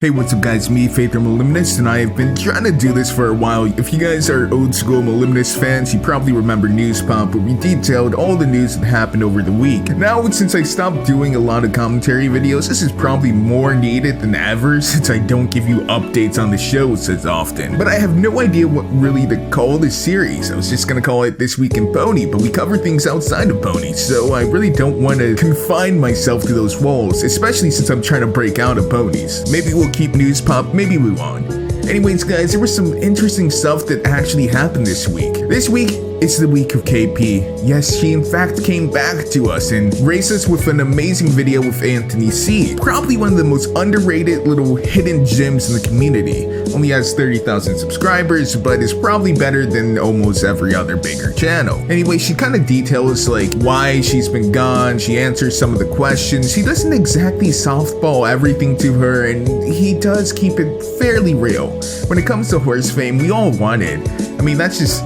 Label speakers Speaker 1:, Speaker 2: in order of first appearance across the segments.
Speaker 1: Hey, what's up guys, me, Faith or Moliminous, and I have been trying to do this for a while. If you guys are old school Moliminous fans, you probably remember NewzPop, where we detailed all the news that happened over the week. Now, since I stopped doing a lot of commentary videos, this is probably more needed than ever, since I don't give you updates on the shows as often. But I have no idea what really to call this series. I was just gonna call it This Week in Pony, but we cover things outside of Pony, so I really don't want to confine myself to those walls, especially since I'm trying to break out of ponies. Maybe we'll keep NewzPop, maybe we won't. Anyways guys, there was some interesting stuff that actually happened this week. This week is the week of KP. Yes, she in fact came back to us and graced us with an amazing video with Anthony C. Probably one of the most underrated little hidden gems in the community. Only has 30,000 subscribers, but is probably better than almost every other bigger channel. Anyway, she kind of details like why she's been gone, she answers some of the questions. He doesn't exactly softball everything to her, and he does keep it fairly real. When it comes to horse fame, we all want it. I mean, that's just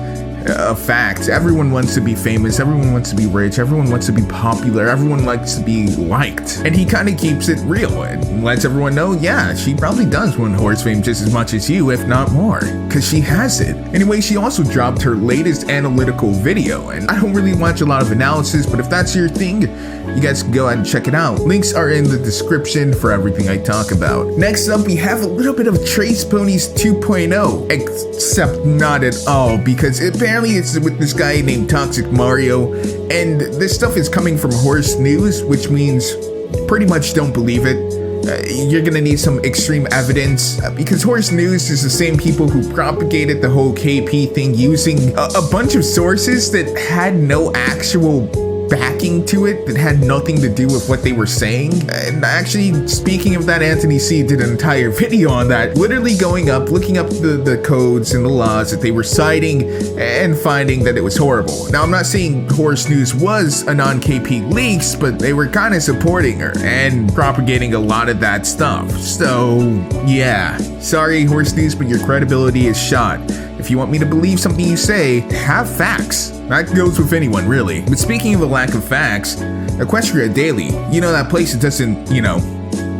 Speaker 1: a fact. Everyone wants to be famous, everyone wants to be rich, everyone wants to be popular, everyone likes to be liked. And he kind of keeps it real and lets everyone know, yeah, she probably does want horse fame just as much as you, if not more, because she has it. Anyway, she also dropped her latest analytical video, and I don't really watch a lot of analysis, but if that's your thing, you guys can go ahead and check it out. Links are in the description for everything I talk about. Next up, we have a little bit of Trace Ponies 2.0, except not at all, because apparently it's with this guy named Toxic Mario, and this stuff is coming from Horse News, which means pretty much don't believe it. You're gonna need some extreme evidence, because Horse News is the same people who propagated the whole KP thing using a bunch of sources that had no actual backing to it, that had nothing to do with what they were saying. And actually, speaking of that, Anthony C did an entire video on that, literally going up, looking up the codes and the laws that they were citing and finding that it was horrible. Now, I'm not saying Horse News was a non-KP leaks, but they were kind of supporting her and propagating a lot of that stuff. So yeah, sorry Horse News, but your credibility is shot. If you want me to believe something you say, have facts. That goes with anyone, really. But speaking of a lack of facts, Equestria Daily, you know, that place that doesn't,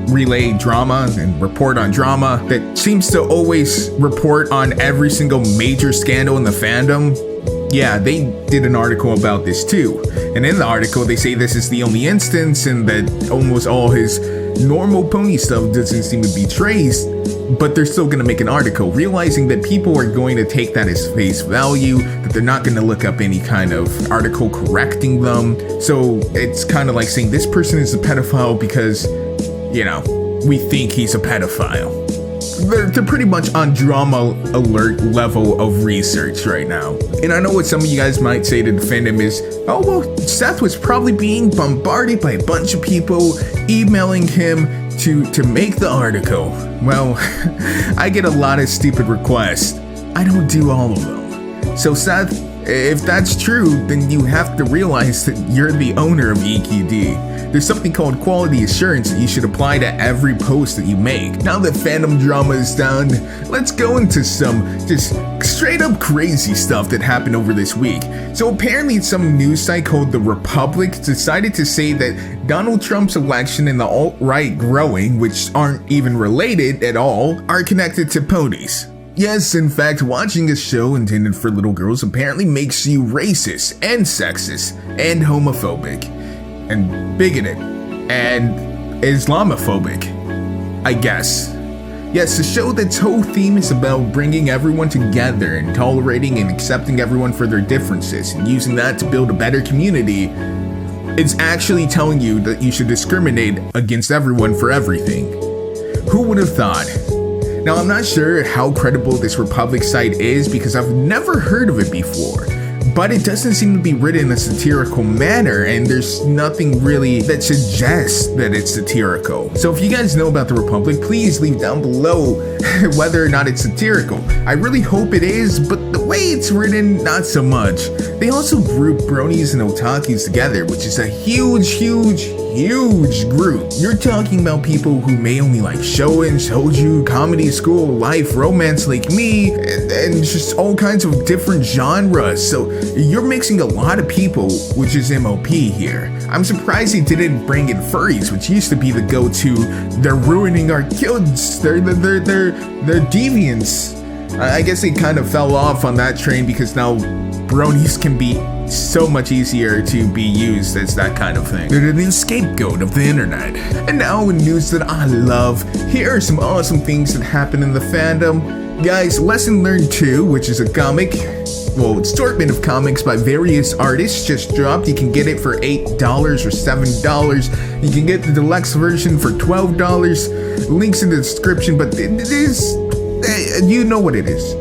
Speaker 1: relay drama and report on drama, that seems to always report on every single major scandal in the fandom. Yeah, they did an article about this too. And in the article, they say this is the only instance and that almost all his normal pony stuff doesn't seem to be traced, but they're still gonna make an article, realizing that people are going to take that as face value, that they're not gonna look up any kind of article correcting them. So it's kind of like saying this person is a pedophile because, we think he's a pedophile. They're pretty much on drama alert level of research right now. And I know what some of you guys might say to defend him is, oh well, Seth was probably being bombarded by a bunch of people emailing him to make the article. Well, I get a lot of stupid requests. I don't do all of them. So Seth, if that's true, then you have to realize that you're the owner of EQD. There's something called quality assurance that you should apply to every post that you make. Now that fandom drama is done, let's go into some just straight up crazy stuff that happened over this week. So apparently some news site called The Republic decided to say that Donald Trump's election and the alt-right growing, which aren't even related at all, are connected to ponies. Yes, in fact, watching a show intended for little girls apparently makes you racist and sexist and homophobic and bigoted and Islamophobic, I guess. Yes, the show that's whole theme is about bringing everyone together and tolerating and accepting everyone for their differences and using that to build a better community. It's actually telling you that you should discriminate against everyone for everything. Who would have thought? Now, I'm not sure how credible this Republic site is because I've never heard of it before, but it doesn't seem to be written in a satirical manner, and there's nothing really that suggests that it's satirical. So if you guys know about the Republic, please leave down below whether or not it's satirical. I really hope it is, but the way it's written, not so much. They also group bronies and otakus together, which is a huge group. You're talking about people who may only like shonen, shoujo, comedy, school, life, romance like me, and just all kinds of different genres. So you're mixing a lot of people, which is MOP here. I'm surprised they didn't bring in furries, which used to be the go-to. They're ruining our kids. They're deviants. I guess they kind of fell off on that train because now bronies can be so much easier to be used as that kind of thing. They're the scapegoat of the internet. And now in news that I love, here are some awesome things that happen in the fandom. Guys, Lesson Learned 2, which is a comic, well, assortment of comics by various artists just dropped. You can get it for $8 or $7. You can get the deluxe version for $12. Links in the description, but it is, you know what it is.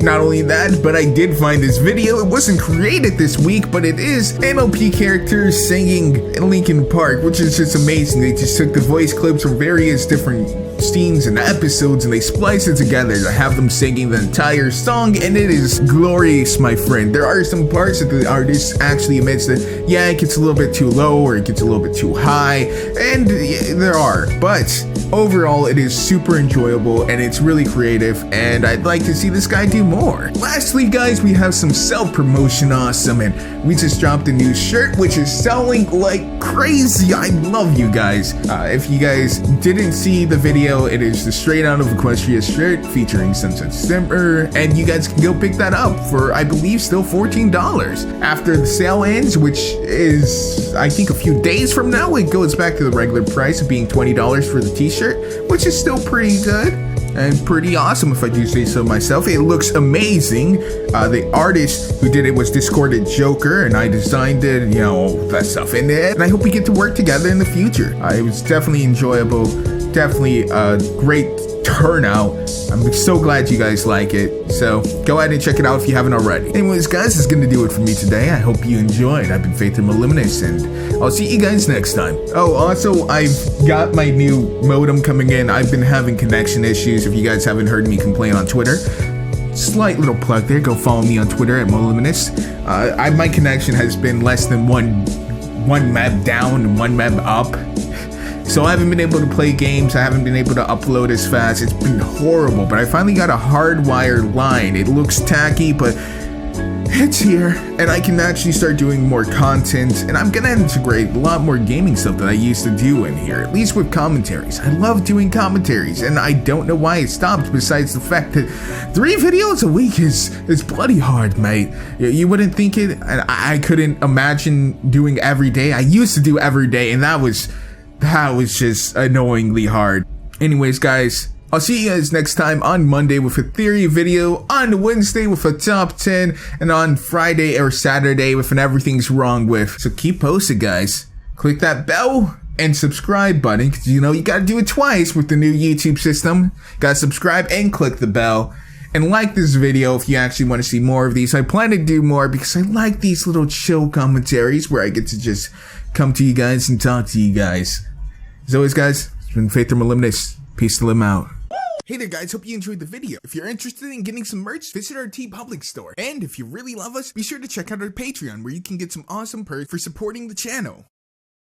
Speaker 1: Not only that, but I did find this video. It wasn't created this week, but it is MLP characters singing in Linkin Park, which is just amazing. They just took the voice clips from various different scenes and episodes and they spliced it together to have them singing the entire song, and it is glorious, my friend. There are some parts that the artist actually admits that, yeah, it gets a little bit too low or it gets a little bit too high, and there are, but overall it is super enjoyable and it's really creative, and I'd like to see this guy do more. Lastly, guys, we have some self-promotion awesome, and we just dropped a new shirt which is selling like crazy. I love you guys. If you guys didn't see the video, it is the Straight Out of Equestria shirt featuring Sunset Simmer, and you guys can go pick that up for, I believe, still $14. After the sale ends, which is, I think, a few days from now, it goes back to the regular price of being $20 for the t-shirt, which is still pretty good and pretty awesome if I do say so myself. It looks amazing. The artist who did it was Discorded Joker, and I designed it, you know, that stuff in it, and I hope we get to work together in the future. It was definitely enjoyable. Definitely a great turnout. I'm so glad you guys like it. So go ahead and check it out if you haven't already. Anyways, guys, that's gonna do it for me today. I hope you enjoyed. I've been Faith and Moliminous, and I'll see you guys next time. Oh, also, I've got my new modem coming in. I've been having connection issues. If you guys haven't heard me complain on Twitter, slight little plug there. Go follow me on Twitter at Moliminous. My connection has been less than one meg down and one meg up. So I haven't been able to play games, I haven't been able to upload as fast, it's been horrible, but I finally got a hardwired line. It looks tacky, but it's here, and I can actually start doing more content, and I'm gonna integrate a lot more gaming stuff that I used to do in here, at least with commentaries. I love doing commentaries, and I don't know why it stopped, besides the fact that 3 videos a week is bloody hard, mate. You wouldn't think it, and I couldn't imagine doing every day. I used to do every day, and that was just annoyingly hard. Anyways, guys, I'll see you guys next time on Monday with a theory video, on Wednesday with a top 10, and on Friday or Saturday with an everything's wrong with. So keep posted, guys. Click that bell and subscribe button, because you know you gotta do it twice with the new YouTube system. Gotta subscribe and click the bell. And like this video if you actually want to see more of these. I plan to do more because I like these little chill commentaries where I get to just come to you guys and talk to you guys. As always, guys, it's been Faith or Moliminous. Peace to them out. Hey there, guys, hope you enjoyed the video. If you're interested in getting some merch, visit our TeePublic store. And if you really love us, be sure to check out our Patreon, where you can get some awesome perks for supporting the channel.